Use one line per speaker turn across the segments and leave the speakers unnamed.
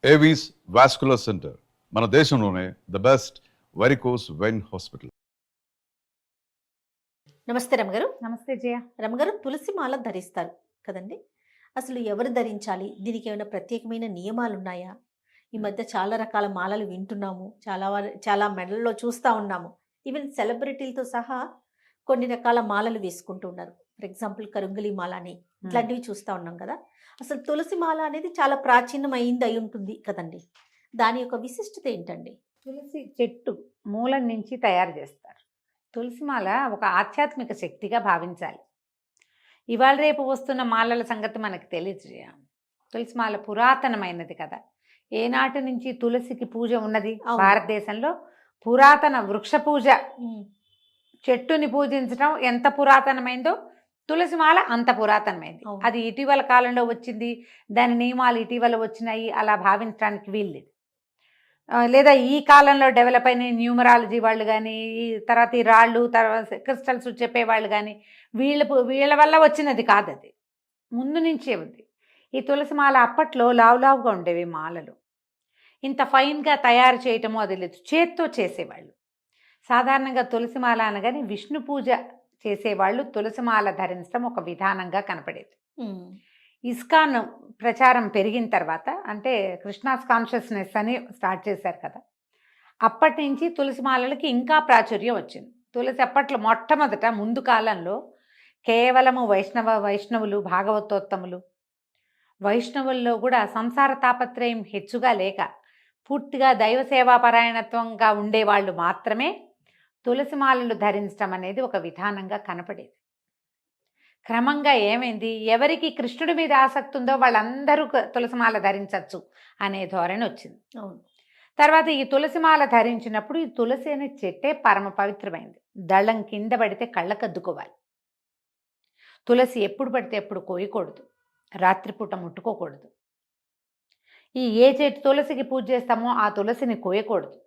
Avis vascular centre మన దేశంలోనే the best varicose vein hospital.
నమస్తే రమగారు.
నమస్తే జయ.
రమగారు, తులసి మాల ధరిస్తారు కదండి. అసలు ఎవరు ధరించాలి? దీనికి ఏమైనా ప్రత్యేకమైన నియమాలు ఉన్నాయా? ఈ మధ్య చాలా రకాల మాలలు వింటున్నాము, చాలా మెడల్లో చూస్తూ ఉన్నాము. ఈవెన్ సెలబ్రిటీలతో సహా కొన్ని రకాల మాలలు వేసుకుంటూ ఉన్నారు. ఫర్ ఎగ్జాంపుల్ కరుంగలి మాల అని ఇట్లాంటివి చూస్తూ ఉన్నాం కదా. అసలు తులసి మాల అనేది చాలా ప్రాచీనమైంది అయి ఉంటుంది కదండి. దాని యొక్క విశిష్టత ఏంటండి?
తులసి చెట్టు మూలం నుంచి తయారు చేస్తారు. తులసిమాల ఒక ఆధ్యాత్మిక శక్తిగా భావించాలి. ఇవాళ రేపు వస్తున్న మాలల సంగతి మనకు తెలియదు జయ. తులసిమాల పురాతనమైనది కదా. ఏనాటి నుంచి తులసికి పూజ ఉన్నది భారతదేశంలో? పురాతన వృక్ష పూజ, చెట్టుని పూజించడం ఎంత పురాతనమైందో తులసిమాల అంత పురాతనమైంది. అది ఇటీవల కాలంలో వచ్చింది, దాని నియమాలు ఇటీవల వచ్చినాయి అలా భావించడానికి వీల్లేదు. లేదా ఈ కాలంలో డెవలప్ అయిన న్యూమరాలజీ వాళ్ళు కానీ, ఈ తర్వాత ఈ రాళ్ళు, తర్వాత క్రిస్టల్స్ చెప్పేవాళ్ళు కానీ వీళ్ళ వల్ల వచ్చినది కాదు. అది ముందు నుంచే ఉంది. ఈ తులసిమాల అప్పట్లో లావులావుగా ఉండేవి మాలలు. ఇంత ఫైన్గా తయారు చేయటమో అది లేదు, చేత్తో చేసేవాళ్ళు. సాధారణంగా తులసిమాల అనగానే విష్ణు పూజ చేసేవాళ్ళు తులసిమాల ధరించడం ఒక విధానంగా కనపడేది. ఇస్కాన్ ప్రచారం పెరిగిన తర్వాత, అంటే కృష్ణాస్ కాన్షియస్నెస్ అని స్టార్ట్ చేశారు కదా, అప్పటి నుంచి తులసిమాలలకి ఇంకా ప్రాచుర్యం వచ్చింది. తులసి అప్పట్లో మొట్టమొదట ముందు కాలంలో కేవలము వైష్ణవులు, భాగవతోత్తములు, వైష్ణవుల్లో కూడా సంసార తాపత్రయం హెచ్చుగా లేక పూర్తిగా దైవ సేవాపరాయణత్వంగా ఉండేవాళ్ళు మాత్రమే తులసిమాలలు ధరించడం అనేది ఒక విధానంగా కనపడేది. క్రమంగా ఏమైంది, ఎవరికి కృష్ణుడి మీద ఆసక్తి ఉందో వాళ్ళందరూ తులసిమాల ధరించవచ్చు అనే ధోరణి వచ్చింది.
అవును.
తర్వాత ఈ తులసిమాల ధరించినప్పుడు ఈ తులసి అనే చెట్టే పరమ పవిత్రమైంది. దళం కింద పడితే కళ్ళకద్దుకోవాలి. తులసి ఎప్పుడు పడితే ఎప్పుడు కోయకూడదు, రాత్రిపూట ముట్టుకోకూడదు. ఏ చెట్టు తులసికి పూజ చేస్తామో ఆ తులసిని కోయకూడదు.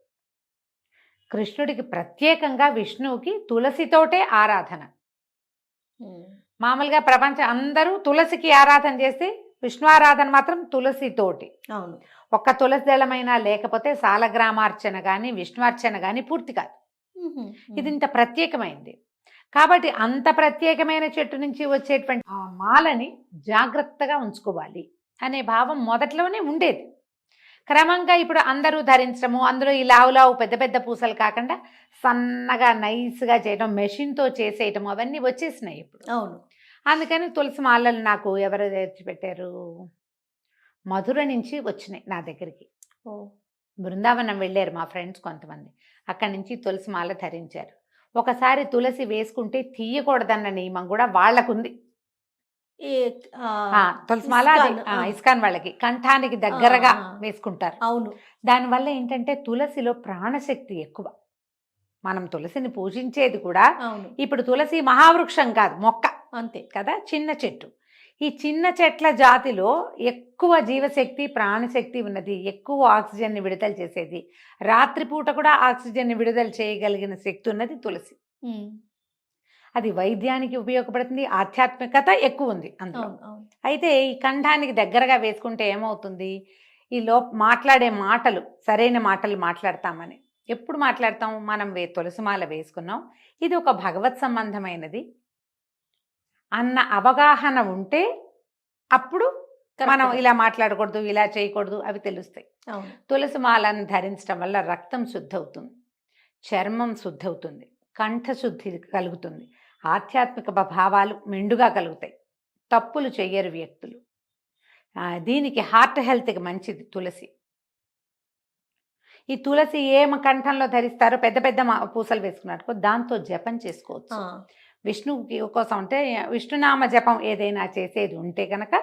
కృష్ణుడికి ప్రత్యేకంగా, విష్ణువుకి తులసితోటే ఆరాధన. మామూలుగా ప్రపంచం అందరూ తులసికి ఆరాధన చేస్తే విష్ణు ఆరాధన మాత్రం తులసితోటి.
అవును.
ఒక్క తులసి దళమైనా లేకపోతే సాలగ్రామార్చన కానీ విష్ణువార్చన కానీ పూర్తి కాదు. ఇది ఇంత ప్రత్యేకమైంది కాబట్టి అంత ప్రత్యేకమైన చెట్టు నుంచి వచ్చేటువంటి ఆ మాలని జాగ్రత్తగా ఉంచుకోవాలి అనే భావం మొదట్లోనే ఉండేది. క్రమంగా ఇప్పుడు అందరూ ధరించడము, అందులో ఈ లావు పెద్ద పెద్ద పూసలు కాకుండా సన్నగా నైస్గా చేయడం, మెషిన్తో చేసేయటం అవన్నీ వచ్చేసినాయి ఇప్పుడు.
అవును.
అందుకని తులసి మాలలు నాకు ఎవరు తెచ్చిపెట్టారు? మధుర నుంచి వచ్చినాయి నా దగ్గరికి. బృందావనం వెళ్ళారు మా ఫ్రెండ్స్ కొంతమంది, అక్కడి నుంచి తులసి మాల ధరించారు. ఒకసారి తులసి వేసుకుంటే తీయకూడదన్న నియమం కూడా వాళ్ళకుంది. తులసిమాల ఇస్కాన్ వాళ్ళకి కంఠానికి దగ్గరగా వేసుకుంటారు.
అవును.
దానివల్ల ఏంటంటే తులసిలో ప్రాణశక్తి ఎక్కువ. మనం తులసిని పూజించేది కూడా ఇప్పుడు తులసి మహావృక్షం కాదు, మొక్క
అంతే
కదా, చిన్న చెట్టు. ఈ చిన్న చెట్ల జాతిలో ఎక్కువ జీవశక్తి, ప్రాణశక్తి ఉన్నది, ఎక్కువ ఆక్సిజన్ని విడుదల చేసేది, రాత్రిపూట కూడా ఆక్సిజన్ని విడుదల చేయగలిగిన శక్తి ఉన్నది తులసి. అది వైద్యానికి ఉపయోగపడుతుంది, ఆధ్యాత్మికత ఎక్కువ ఉంది అందులో. అయితే ఈ కంఠానికి దగ్గరగా వేసుకుంటే ఏమవుతుంది, ఈ మాట్లాడే మాటలు సరైన మాటలు మాట్లాడతామని. ఎప్పుడు మాట్లాడతాం మనం? తులసిమాల వేసుకున్నాం, ఇది ఒక భగవత్ సంబంధమైనది అన్న అవగాహన ఉంటే అప్పుడు మనం ఇలా మాట్లాడకూడదు, ఇలా చేయకూడదు అవి తెలుస్తాయి. తులసిమాలను ధరించడం వల్ల రక్తం శుద్ధి అవుతుంది, చర్మం శుద్ధి అవుతుంది, కంఠశుద్ధి కలుగుతుంది, ఆధ్యాత్మిక భావాలు మెండుగా కలుగుతాయి, తప్పులు చెయ్యరు వ్యక్తులు. దీనికి హార్ట్ హెల్త్కి మంచిది తులసి. ఈ తులసి ఏమ కంఠంలో ధరిస్తారో, పెద్ద పెద్ద పూసలు వేసుకున్నారు, దాంతో జపం చేసుకోవచ్చు. విష్ణువుకి కోసం అంటే విష్ణునామ జపం ఏదైనా చేసేది ఉంటే కనుక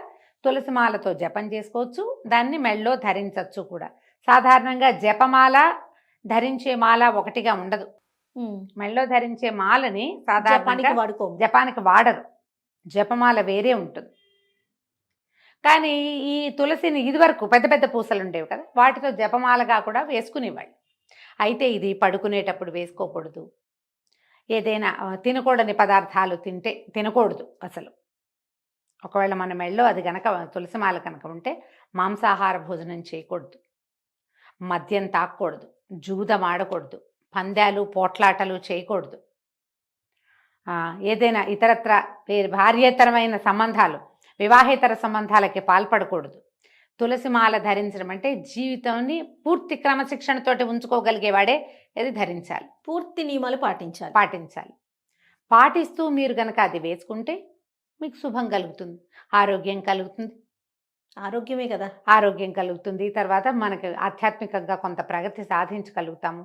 తులసిమాలతో జపం చేసుకోవచ్చు, దాన్ని మెళ్ళో ధరించవచ్చు కూడా. సాధారణంగా జపమాల ధరించే మాల ఒకటిగా ఉండదు. మెళ్ళో ధరించే మాలని సాధారణంగా జపానికి వాడరు, జపమాల వేరే ఉంటుంది. కానీ ఈ తులసిని ఇదివరకు పెద్ద పెద్ద పూసలు ఉండేవి కదా, వాటితో జపమాలగా కూడా వేసుకునేవాళ్ళు. అయితే ఇది పడుకునేటప్పుడు వేసుకోకూడదు, ఏదైనా తినకూడని పదార్థాలు తినకూడదు అసలు. ఒకవేళ మన మెళ్ళో అది కనుక తులసిమాల కనుక ఉంటే మాంసాహార భోజనం చేయకూడదు, మద్యం తాగకూడదు, జూదం ఆడకూడదు, పందాలు పోట్లాటలు చేయకూడదు, ఏదైనా ఇతరత్ర భార్యేతరమైన సంబంధాలు, వివాహేతర సంబంధాలకి పాల్పడకూడదు. తులసి మాల ధరించడం అంటే జీవితాన్ని పూర్తి క్రమశిక్షణతోటి ఉంచుకోగలిగేవాడే ఇది ధరించాలి,
పూర్తి నియమాలు పాటించాలి.
పాటిస్తూ మీరు కనుక అది వేసుకుంటే మీకు శుభం కలుగుతుంది, ఆరోగ్యం కలుగుతుంది.
ఆరోగ్యమే కదా.
ఆరోగ్యం కలుగుతుంది, తర్వాత మనకు ఆధ్యాత్మికంగా కొంత ప్రగతి సాధించగలుగుతాము.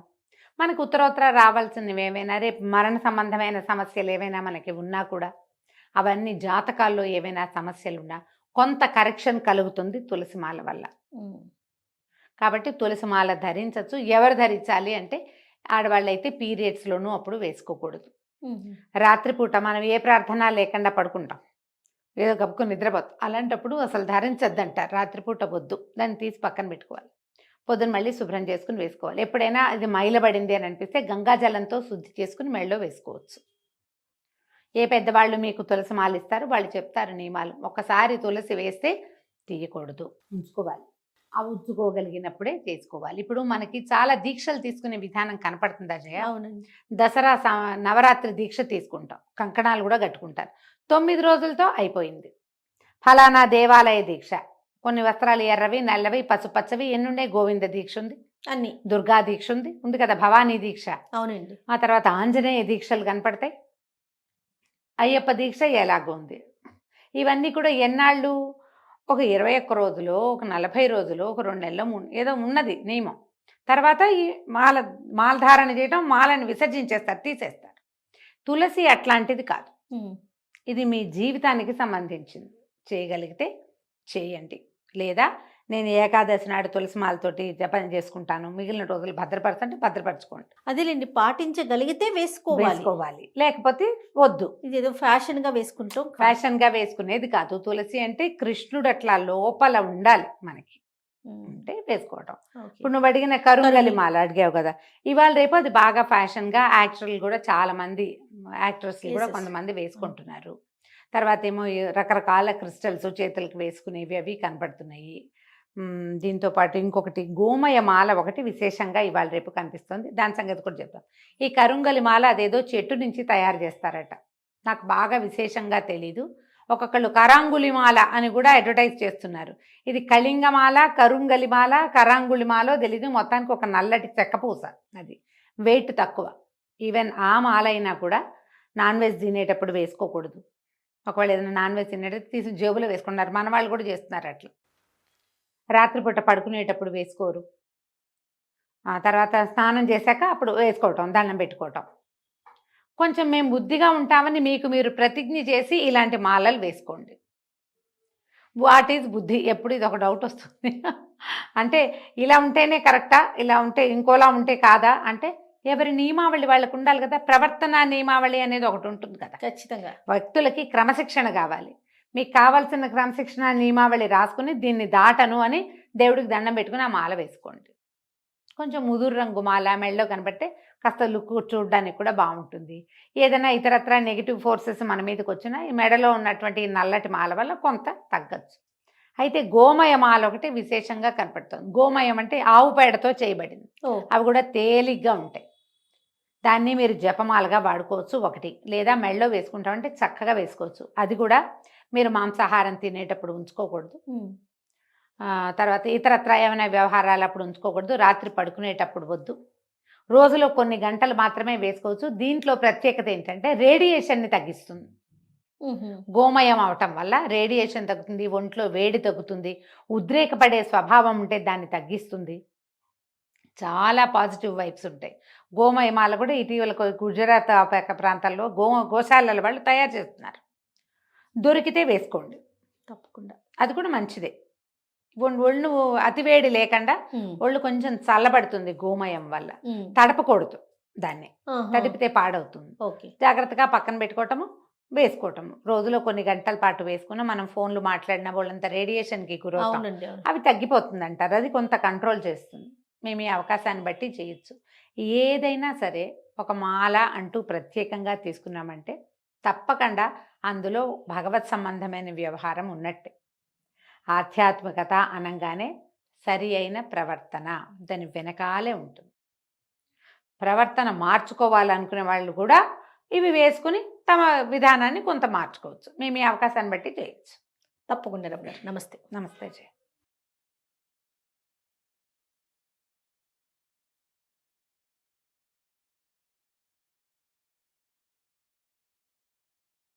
మనకు ఉత్తరోత్తర రావాల్సినవి ఏవైనా, రేపు మరణ సంబంధమైన సమస్యలు ఏవైనా మనకి ఉన్నా కూడా, అవన్నీ జాతకాల్లో ఏవైనా సమస్యలు ఉన్నా కొంత కరెక్షన్ కలుగుతుంది తులసిమాల వల్ల. కాబట్టి తులసిమాల ధరించవచ్చు. ఎవరు ధరించాలి అంటే ఆడవాళ్ళు అయితే పీరియడ్స్లోనూ అప్పుడు వేసుకోకూడదు. రాత్రిపూట మనం ఏ ప్రార్థన లేకుండా పడుకుంటాం, ఏదో గప్పుకు నిద్రపోతాం, అలాంటప్పుడు అసలు ధరించద్దంటారు. రాత్రిపూట వద్దు, దాన్ని తీసి పక్కన పెట్టుకోవాలి. పొద్దున మళ్ళీ శుభ్రం చేసుకుని వేసుకోవాలి. ఎప్పుడైనా అది మైలబడింది అని అనిపిస్తే గంగాజలంతో శుద్ధి చేసుకుని మెళ్ళలో వేసుకోవచ్చు. ఏ పెద్దవాళ్ళు మీకు తులసి మాల ఇస్తారు, వాళ్ళు చెప్తారు నియమాలు. ఒకసారి తులసి వేస్తే తీయకూడదు, ఉంచుకోవాలి. ఆ ఉంచుకోగలిగినప్పుడే చేసుకోవాలి. ఇప్పుడు మనకి చాలా దీక్షలు తీసుకునే విధానం కనపడుతుందా జయ?
అవునండి.
దసరా నవరాత్రి దీక్ష తీసుకుంటాం, కంకణాలు కూడా కట్టుకుంటారు. 9 రోజులతో అయిపోయింది. ఫలానా దేవాలయ దీక్ష, కొన్ని వస్త్రాలు ఎర్రవి, నల్లవి, పసుపచ్చవి, ఎన్నుండే గోవింద దీక్ష ఉంది,
అన్ని
దుర్గా దీక్ష ఉంది కదా, భవానీ దీక్ష.
అవునండి.
ఆ తర్వాత ఆంజనేయ దీక్షలు కనపడతాయి, అయ్యప్ప దీక్ష ఎలాగో ఉంది. ఇవన్నీ కూడా ఎన్నాళ్ళు, ఒక 21 రోజులో, ఒక 40 రోజులో, ఒక 2 నెలలో ఏదో ఉన్నది నియమం. తర్వాత ఈ మాలధారణ చేయటం, మాలను విసర్జించేస్తారు, తీసేస్తారు. తులసి అట్లాంటిది కాదు, ఇది మీ జీవితానికి సంబంధించింది. చేయగలిగితే చేయండి, లేదా నేను ఏకాదశి నాడు తులసి మాలతోటి జపం చేసుకుంటాను, మిగిలిన రోజులు భద్రపరచంటే భద్రపరచుకోండి.
అదేలేండి, పాటించగలిగితే వేసుకోవాలి,
లేకపోతే వద్దు.
ఇది ఏదో ఫ్యాషన్గా వేసుకుంటాం.
ఫ్యాషన్గా వేసుకునేది కాదు. తులసి అంటే కృష్ణుడు అట్లా లోపల ఉండాలి మనకి, అంటే వేసుకోవటం. ఇప్పుడు నువ్వు అడిగిన కరుంగలి మాల అడిగావు కదా, ఇవాళ రేపు అది బాగా ఫ్యాషన్గా యాక్టర్లు కూడా చాలా మంది, యాక్ట్రెస్లు కూడా కొంతమంది వేసుకుంటున్నారు. తర్వాత ఏమో రకరకాల క్రిస్టల్స్ చేతులకు వేసుకునేవి అవి కనపడుతున్నాయి. దీంతో పాటు ఇంకొకటి గోమయ మాల ఒకటి విశేషంగా ఇవాళ రేపు కనిపిస్తుంది, దాని సంగతి కూడా చెప్తాం. ఈ కరుంగలి మాల అదేదో చెట్టు నుంచి తయారు చేస్తారట, నాకు బాగా విశేషంగా తెలీదు. ఒక్కొక్కళ్ళు కరాంగులి మాల అని కూడా అడ్వర్టైజ్ చేస్తున్నారు. ఇది కళింగమాల, కరుంగలి మాల, కరాంగులి మాలో తెలీదు. మొత్తానికి ఒక నల్లటి చెక్క పూస, అది వెయిట్ తక్కువ. ఈవెన్ ఆ మాల అయినా కూడా నాన్ వెజ్ తినేటప్పుడు వేసుకోకూడదు. ఒకవేళ ఏదైనా నాన్ వెజ్ తినేటప్పుడు తీసి జేబులో వేసుకున్నారు, మన వాళ్ళు కూడా చేస్తున్నారు అట్లా. రాత్రిపూట పడుకునేటప్పుడు వేసుకోరు, తర్వాత స్నానం చేశాక అప్పుడు వేసుకోవటం, దండం పెట్టుకోవటం. కొంచెం మేము బుద్ధిగా ఉంటామని మీకు మీరు ప్రతిజ్ఞ చేసి ఇలాంటి మాలలు వేసుకోండి. వాట్ ఈజ్ బుద్ధి? ఎప్పుడు ఇది ఒక డౌట్ వస్తుంది. అంటే ఇలా ఉంటేనే కరెక్టా, ఇలా ఉంటే ఇంకోలా ఉంటే కాదా అంటే, ఎవరి నియమావళి వాళ్ళకు ఉండాలి కదా. ప్రవర్తన నియమావళి అనేది ఒకటి ఉంటుంది కదా.
ఖచ్చితంగా
వ్యక్తులకి క్రమశిక్షణ కావాలి. మీకు కావాల్సిన క్రమశిక్షణ నియమావళి రాసుకుని దీన్ని దాటను అని దేవుడికి దండం పెట్టుకుని ఆ మాల వేసుకోండి. కొంచెం ముదురు రంగు మాల మెళ్ళలో కనబడితే కాస్త లుక్ చూడడానికి కూడా బాగుంటుంది. ఏదైనా ఇతరత్ర నెగిటివ్ ఫోర్సెస్ మన మీదకి వచ్చినా ఈ మెడలో ఉన్నటువంటి నల్లటి మాల వల్ల కొంత తగ్గచ్చు. అయితే గోమయ మాల ఒకటి విశేషంగా కనపడుతుంది. గోమయం అంటే ఆవు పేడతో చేయబడింది, అవి కూడా తేలిగ్గా ఉంటాయి. దాన్ని మీరు జపమాలగా వాడుకోవచ్చు ఒకటి, లేదా మెళ్ళలో వేసుకుంటామంటే చక్కగా వేసుకోవచ్చు. అది కూడా మీరు మాంసాహారం తినేటప్పుడు ఉంచుకోకూడదు, తర్వాత ఇతరత్ర ఏమైనా వ్యవహారాలు అప్పుడు ఉంచుకోకూడదు, రాత్రి పడుకునేటప్పుడు వద్దు, రోజులో కొన్ని గంటలు మాత్రమే వేసుకోవచ్చు. దీంట్లో ప్రత్యేకత ఏంటంటే రేడియేషన్ని తగ్గిస్తుంది. గోమయం అవటం వల్ల రేడియేషన్ తగ్గుతుంది, ఒంట్లో వేడి తగ్గుతుంది, ఉద్రేకపడే స్వభావం ఉంటే దాన్ని తగ్గిస్తుంది. చాలా పాజిటివ్ వైబ్స్ ఉంటాయి. గోమయమాల కూడా ఇటీవల గుజరాత్ ప్రాంతాల్లో గోశాలల వాళ్ళు తయారు చేస్తున్నారు. దొరికితే వేసుకోండి
తప్పకుండా,
అది కూడా మంచిదే. ఒళ్ళు అతివేడి లేకుండా ఒళ్ళు కొంచెం చల్లబడుతుంది గోమయం వల్ల. తడపకూడదు, దాన్ని తడిపితే పాడవుతుంది. జాగ్రత్తగా పక్కన పెట్టుకోవటము, వేసుకోవటము. రోజులో కొన్ని గంటల పాటు వేసుకున్న మనం ఫోన్లు మాట్లాడిన వాళ్ళంతా రేడియేషన్కి గురవుతాం, అవి తగ్గిపోతుంది అంటారు. అది కొంత కంట్రోల్ చేస్తుంది. మేము ఈ అవకాశాన్ని బట్టి చేయొచ్చు. ఏదైనా సరే ఒక మాల అంటూ ప్రత్యేకంగా తీసుకున్నామంటే తప్పకుండా అందులో భగవత్ సంబంధమైన వ్యవహారం ఉన్నట్టే. ఆధ్యాత్మికత అనగానే సరి అయిన ప్రవర్తన దాని వెనకాలే ఉంటుంది. ప్రవర్తన మార్చుకోవాలనుకునే వాళ్ళు కూడా ఇవి వేసుకుని తమ విధానాన్ని కొంత మార్చుకోవచ్చు. మేము ఈ అవకాశాన్ని బట్టి చేయొచ్చు.
తప్పకుండా రమణ గారు. నమస్తే.
నమస్తే జయ.